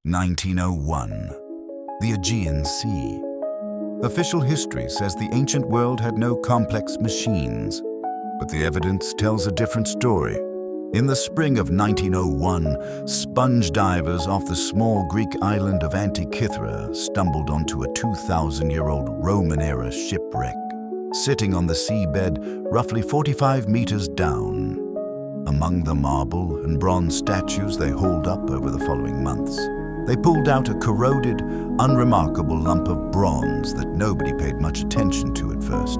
1901. The Aegean Sea. Official history says the ancient world had no complex machines, but the evidence tells a different story. In the spring of 1901, sponge divers off the small Greek island of Antikythera stumbled onto a 2,000-year-old Roman-era shipwreck, sitting on the seabed roughly 45 meters down. Among the marble and bronze statues they hauled up over the following months, they pulled out a corroded, unremarkable lump of bronze that nobody paid much attention to at first.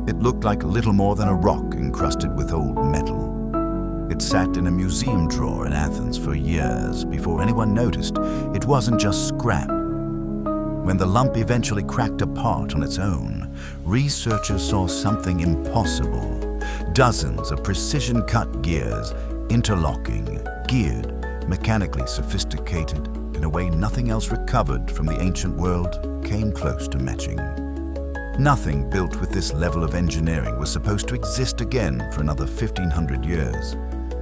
It looked like little more than a rock encrusted with old metal. It sat in a museum drawer in Athens for years before anyone noticed it wasn't just scrap. When the lump eventually cracked apart on its own, researchers saw something impossible. Dozens of precision-cut gears, interlocking, geared, mechanically sophisticated in a way nothing else recovered from the ancient world came close to matching. Nothing built with this level of engineering was supposed to exist again for another 1,500 years.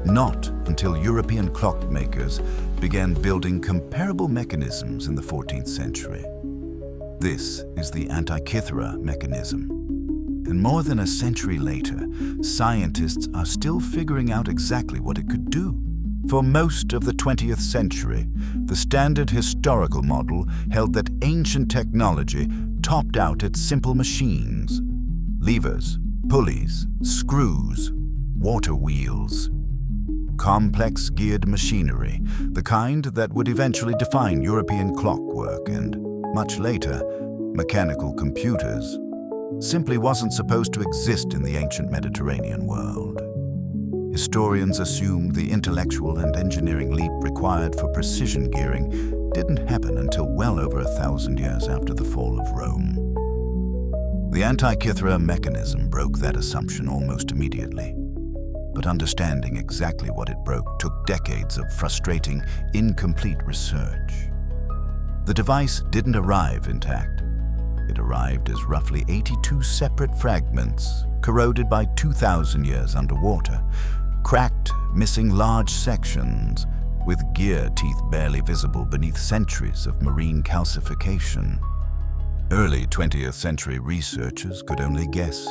Not until European clockmakers began building comparable mechanisms in the 14th century. This is the Antikythera mechanism. And more than a century later, scientists are still figuring out exactly what it could do. For most of the 20th century, the standard historical model held that ancient technology topped out at simple machines: levers, pulleys, screws, water wheels. Complex geared machinery, the kind that would eventually define European clockwork and, much later, mechanical computers, simply wasn't supposed to exist in the ancient Mediterranean world. Historians assume the intellectual and engineering leap required for precision gearing didn't happen until well over 1,000 years after the fall of Rome. The Antikythera mechanism broke that assumption almost immediately. But understanding exactly what it broke took decades of frustrating, incomplete research. The device didn't arrive intact. It arrived as roughly 82 separate fragments, corroded by 2,000 years underwater, cracked, missing large sections, with gear teeth barely visible beneath centuries of marine calcification. Early 20th century researchers could only guess.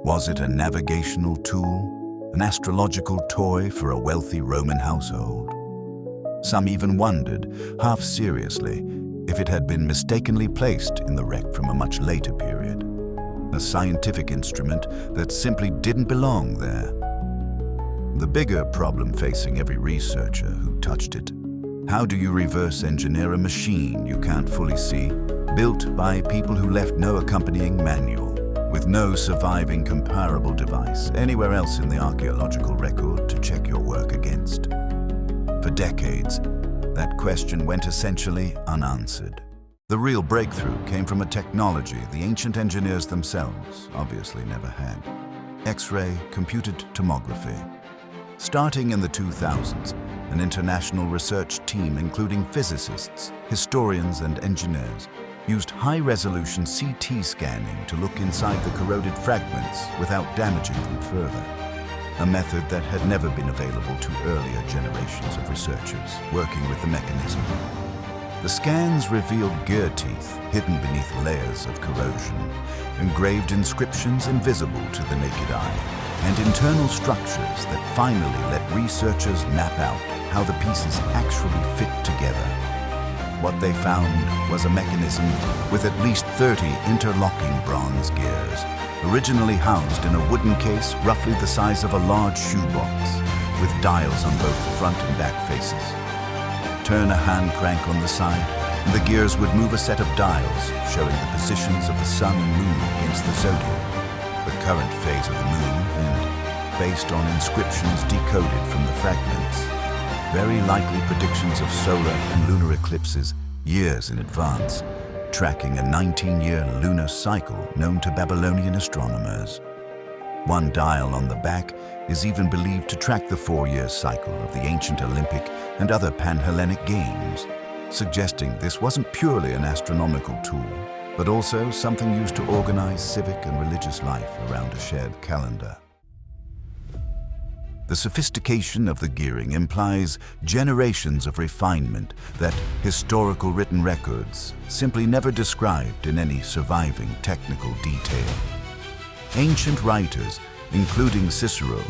Was it a navigational tool? An astrological toy for a wealthy Roman household? Some even wondered, half seriously, if it had been mistakenly placed in the wreck from a much later period. A scientific instrument that simply didn't belong there. The bigger problem facing every researcher who touched it: how do you reverse engineer a machine you can't fully see, built by people who left no accompanying manual, with no surviving comparable device anywhere else in the archaeological record to check your work against? For decades, that question went essentially unanswered. The real breakthrough came from a technology the ancient engineers themselves obviously never had: X-ray computed tomography. Starting in the 2000s, an international research team including physicists, historians, and engineers used high-resolution CT scanning to look inside the corroded fragments without damaging them further, a method that had never been available to earlier generations of researchers working with the mechanism. The scans revealed gear teeth hidden beneath layers of corrosion, engraved inscriptions invisible to the naked eye, and internal structures that finally let researchers map out how the pieces actually fit together. What they found was a mechanism with at least 30 interlocking bronze gears, originally housed in a wooden case roughly the size of a large shoebox, with dials on both the front and back faces. Turn a hand crank on the side, and the gears would move a set of dials showing the positions of the sun and moon against the zodiac, the current phase of the moon, and, based on inscriptions decoded from the fragments, very likely predictions of solar and lunar eclipses years in advance, tracking a 19-year lunar cycle known to Babylonian astronomers. One dial on the back is even believed to track the 4-year cycle of the ancient Olympic and other Pan-Hellenic games, suggesting this wasn't purely an astronomical tool, but also something used to organize civic and religious life around a shared calendar. The sophistication of the gearing implies generations of refinement that historical written records simply never described in any surviving technical detail. Ancient writers, including Cicero,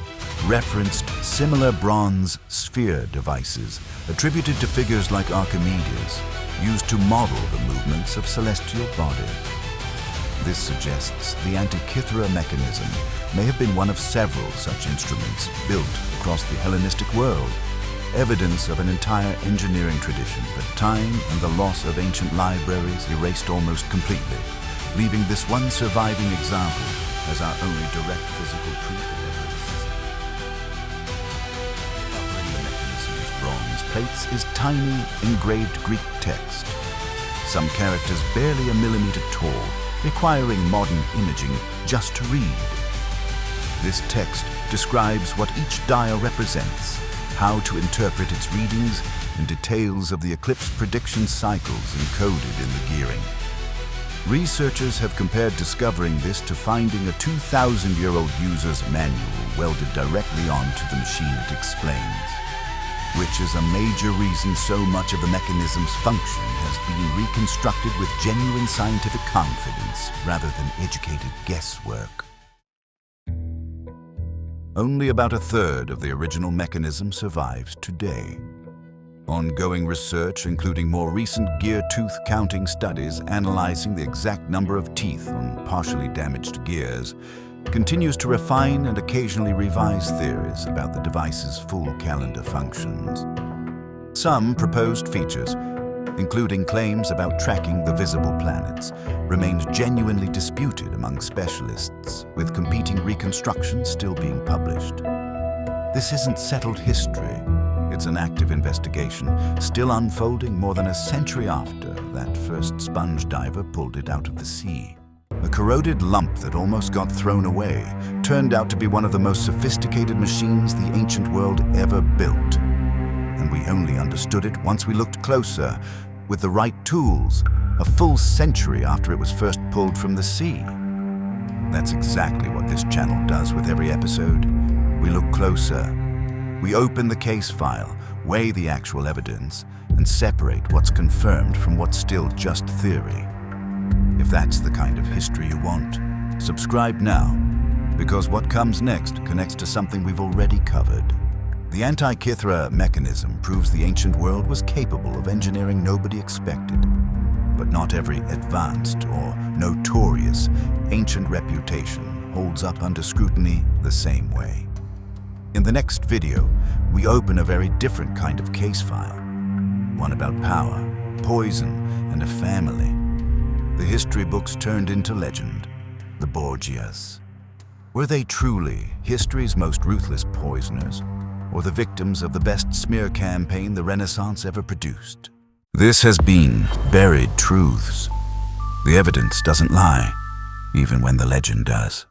referenced similar bronze sphere devices attributed to figures like Archimedes, used to model the movements of celestial bodies. This suggests the Antikythera mechanism may have been one of several such instruments built across the Hellenistic world, evidence of an entire engineering tradition that time and the loss of ancient libraries erased almost completely, leaving this one surviving example as our only direct physical proof of evidence. Covering the mechanism's bronze plates is tiny, engraved Greek text, some characters barely a millimeter tall, requiring modern imaging just to read. This text describes what each dial represents, how to interpret its readings, and details of the eclipse prediction cycles encoded in the gearing. Researchers have compared discovering this to finding a 2,000-year-old user's manual welded directly onto the machine it explains, which is a major reason so much of the mechanism's function has been reconstructed with genuine scientific confidence rather than educated guesswork. Only about a third of the original mechanism survives today. Ongoing research, including more recent gear tooth counting studies analyzing the exact number of teeth on partially damaged gears, continues to refine and occasionally revise theories about the device's full calendar functions. Some proposed features, including claims about tracking the visible planets, remained genuinely disputed among specialists, with competing reconstructions still being published. This isn't settled history. It's an active investigation, still unfolding more than a century after that first sponge diver pulled it out of the sea. A corroded lump that almost got thrown away turned out to be one of the most sophisticated machines the ancient world ever built. And we only understood it once we looked closer, with the right tools, a full century after it was first pulled from the sea. That's exactly what this channel does with every episode. We look closer. We open the case file, weigh the actual evidence, and separate what's confirmed from what's still just theory. If that's the kind of history you want, subscribe now, because what comes next connects to something we've already covered. The Antikythera mechanism proves the ancient world was capable of engineering nobody expected, but not every advanced or notorious ancient reputation holds up under scrutiny the same way. In the next video, we open a very different kind of case file, one about power, poison, and a family. The history books turned into legend, the Borgias. Were they truly history's most ruthless poisoners, or the victims of the best smear campaign the Renaissance ever produced? This has been Buried Truths. The evidence doesn't lie, even when the legend does.